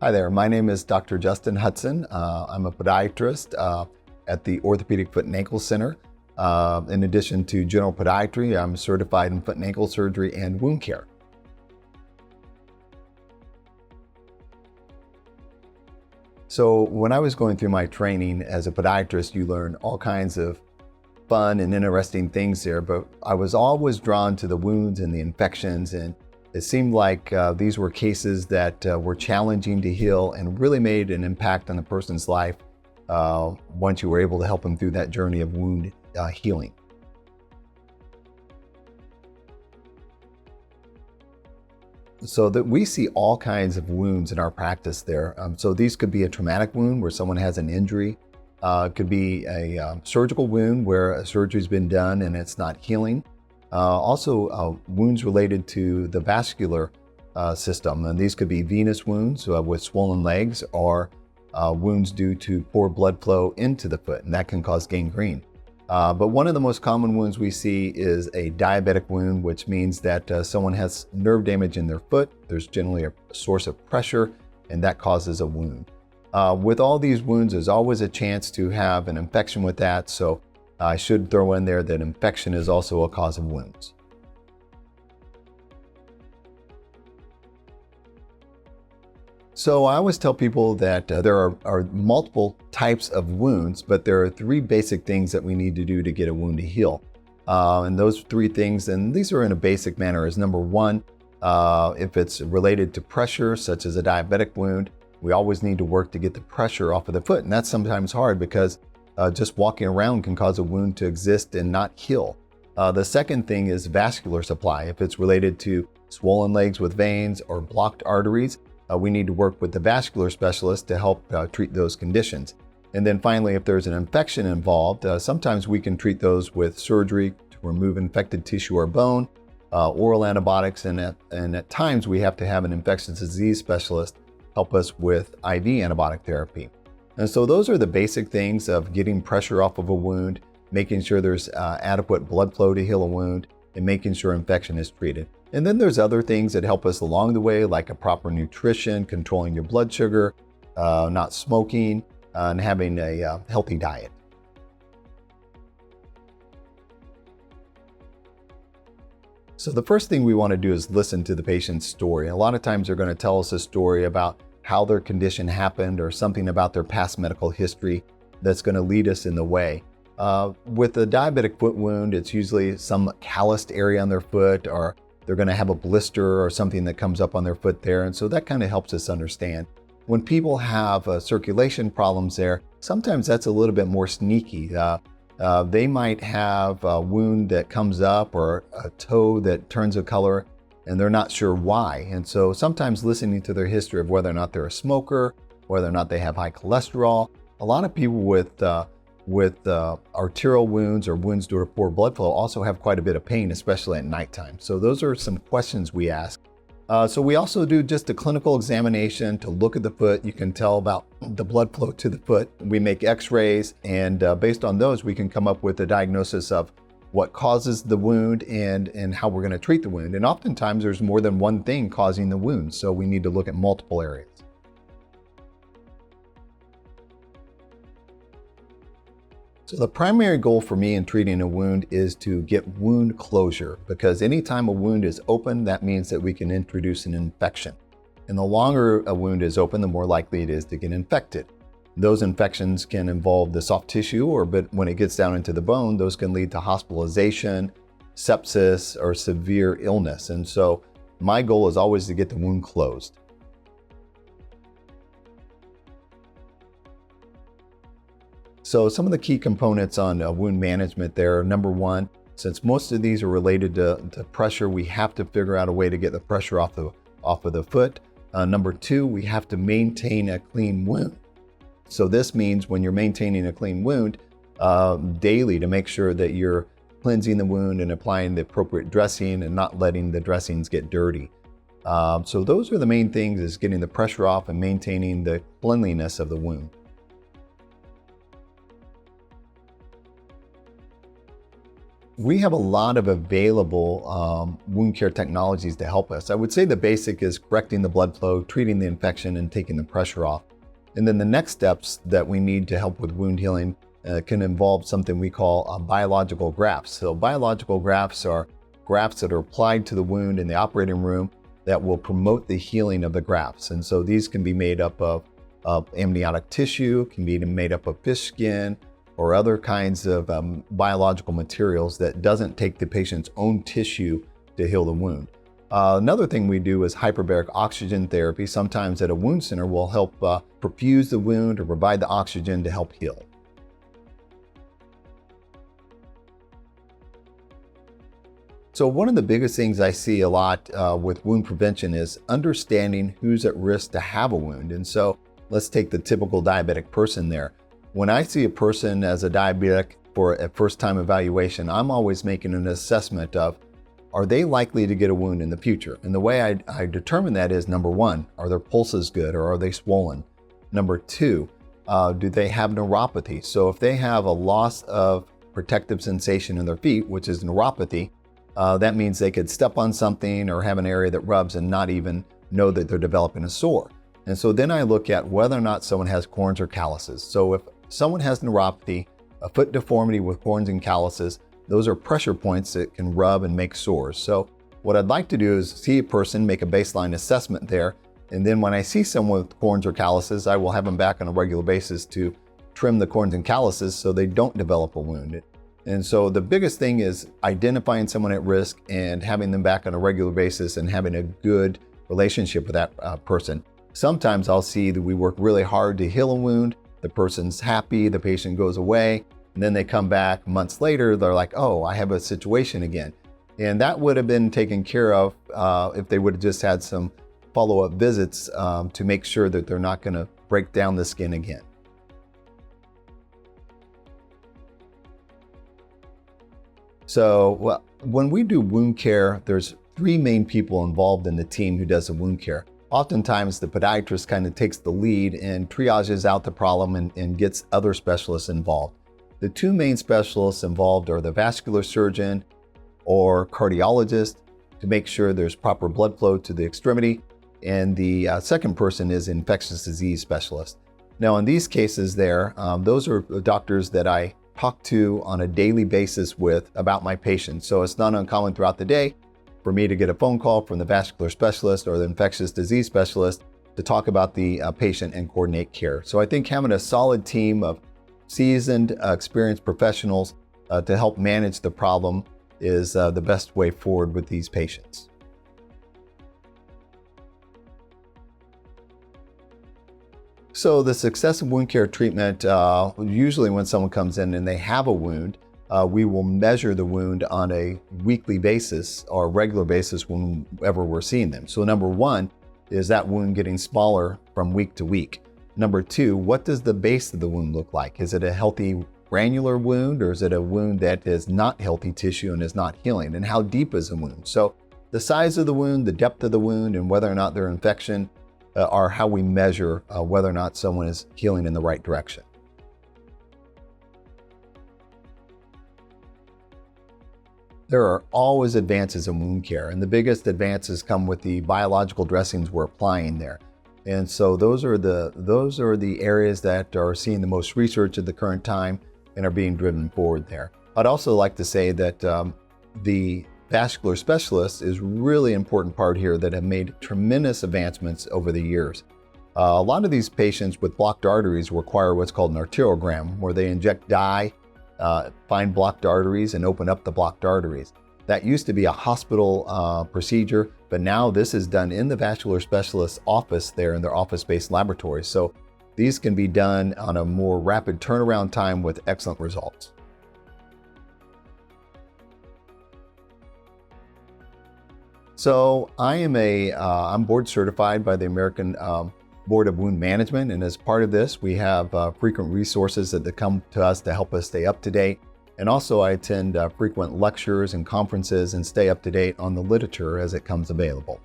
Hi there, my name is Dr. Justin Hudson. I'm a podiatrist at the Orthopedic Foot and Ankle Center. In addition to general podiatry, I'm certified in foot and ankle surgery and wound care. So when I was going through my training as a podiatrist, you learn all kinds of fun and interesting things there, but I was always drawn to the wounds and the infections, and it seemed like these were cases that were challenging to heal and really made an impact on the person's life once you were able to help them through that journey of wound healing. So that we see all kinds of wounds in our practice there. So these could be a traumatic wound where someone has an injury. It could be a surgical wound where a surgery's been done and it's not healing. Also wounds related to the vascular system. And these could be venous wounds with swollen legs, or wounds due to poor blood flow into the foot, and that can cause gangrene. But one of the most common wounds we see is a diabetic wound, which means that someone has nerve damage in their foot. There's generally a source of pressure, and that causes a wound. With all these wounds, there's always a chance to have an infection with that, so I should throw in there that infection is also a cause of wounds. So I always tell people that there are multiple types of wounds, but there are three basic things that we need to do to get a wound to heal. And those three things, and these are in a basic manner, is number one, if it's related to pressure, such as a diabetic wound, we always need to work to get the pressure off of the foot. And that's sometimes hard because just walking around can cause a wound to exist and not heal. The second thing is vascular supply. If it's related to swollen legs with veins or blocked arteries, we need to work with the vascular specialist to help treat those conditions. And then finally, if there's an infection involved, sometimes we can treat those with surgery to remove infected tissue or bone, oral antibiotics, and at times we have to have an infectious disease specialist help us with IV antibiotic therapy. And so those are the basic things of getting pressure off of a wound, making sure there's adequate blood flow to heal a wound, and making sure infection is treated. And then there's other things that help us along the way, like a proper nutrition, controlling your blood sugar, not smoking, and having a healthy diet. So the first thing we want to do is listen to the patient's story. A lot of times they're going to tell us a story about how their condition happened or something about their past medical history that's going to lead us in the way. With a diabetic foot wound, it's usually some calloused area on their foot, or they're going to have a blister or something that comes up on their foot there. And so that kind of helps us understand. When people have circulation problems there, sometimes that's a little bit more sneaky. They might have a wound that comes up or a toe that turns a color, and they're not sure why. And so sometimes listening to their history of whether or not they're a smoker, whether or not they have high cholesterol. A lot of people with arterial wounds or wounds due to poor blood flow also have quite a bit of pain, especially at nighttime. So those are some questions we ask. So we also do just a clinical examination to look at the foot. You can tell about the blood flow to the foot. We make x-rays, and based on those, we can come up with a diagnosis of what causes the wound and how we're going to treat the wound. And oftentimes there's more than one thing causing the wound, so we need to look at multiple areas. So the primary goal for me in treating a wound is to get wound closure, because anytime a wound is open, that means that we can introduce an infection. And the longer a wound is open, the more likely it is to get infected. Those infections can involve the soft tissue, but when it gets down into the bone, those can lead to hospitalization, sepsis, or severe illness. And so my goal is always to get the wound closed. So some of the key components on wound management there are, number one, since most of these are related to pressure, we have to figure out a way to get the pressure off of the foot. Number two, we have to maintain a clean wound. So this means when you're maintaining a clean wound daily, to make sure that you're cleansing the wound and applying the appropriate dressing and not letting the dressings get dirty. So those are the main things, is getting the pressure off and maintaining the cleanliness of the wound. We have a lot of available wound care technologies to help us. I would say the basic is correcting the blood flow, treating the infection, and taking the pressure off. And then the next steps that we need to help with wound healing can involve something we call biological grafts. So biological grafts are grafts that are applied to the wound in the operating room that will promote the healing of the grafts. And so these can be made up of amniotic tissue, can be made up of fish skin, or other kinds of biological materials that doesn't take the patient's own tissue to heal the wound. Another thing we do is hyperbaric oxygen therapy. Sometimes at a wound center will help perfuse the wound or provide the oxygen to help heal. So one of the biggest things I see a lot with wound prevention is understanding who's at risk to have a wound. And so let's take the typical diabetic person there. When I see a person as a diabetic for a first-time evaluation, I'm always making an assessment of, are they likely to get a wound in the future? And the way I determine that is, number one, are their pulses good or are they swollen? Number two, do they have neuropathy? So if they have a loss of protective sensation in their feet, which is neuropathy, that means they could step on something or have an area that rubs and not even know that they're developing a sore. And so then I look at whether or not someone has corns or calluses. So if someone has neuropathy, a foot deformity with corns and calluses, those are pressure points that can rub and make sores. So what I'd like to do is see a person, make a baseline assessment there, and then when I see someone with corns or calluses, I will have them back on a regular basis to trim the corns and calluses so they don't develop a wound. And so the biggest thing is identifying someone at risk and having them back on a regular basis and having a good relationship with that person. Sometimes I'll see that we work really hard to heal a wound, the person's happy, the patient goes away, and then they come back months later, they're like, oh, I have a situation again. And that would have been taken care of if they would have just had some follow-up visits to make sure that they're not going to break down the skin again. So when we do wound care, there's three main people involved in the team who does the wound care. Oftentimes the podiatrist kind of takes the lead and triages out the problem and gets other specialists involved. The two main specialists involved are the vascular surgeon or cardiologist to make sure there's proper blood flow to the extremity, and the second person is infectious disease specialist. Now in these cases those are the doctors that I talk to on a daily basis with about my patients. So it's not uncommon throughout the day for me to get a phone call from the vascular specialist or the infectious disease specialist to talk about the patient and coordinate care. So I think having a solid team of seasoned, experienced professionals to help manage the problem is the best way forward with these patients. So the success of wound care treatment, usually when someone comes in and they have a wound, we will measure the wound on a weekly basis or regular basis whenever we're seeing them. So number one, is that wound getting smaller from week to week? Number two, what does the base of the wound look like? Is it a healthy granular wound, or is it a wound that is not healthy tissue and is not healing? And how deep is the wound? So the size of the wound, the depth of the wound, and whether or not there's infection are how we measure whether or not someone is healing in the right direction. There are always advances in wound care, and the biggest advances come with the biological dressings we're applying there. And so those are the areas that are seeing the most research at the current time and are being driven forward there. I'd also like to say that the vascular specialists is really an important part here that have made tremendous advancements over the years. A lot of these patients with blocked arteries require what's called an arteriogram, where they inject dye, find blocked arteries and open up the blocked arteries. That used to be a hospital procedure, but now this is done in the vascular specialist's office there in their office-based laboratory. So these can be done on a more rapid turnaround time with excellent results. So I am I'm board certified by the American Board of Wound Management, and as part of this, we have frequent resources that come to us to help us stay up to date. And also I attend frequent lectures and conferences and stay up to date on the literature as it comes available.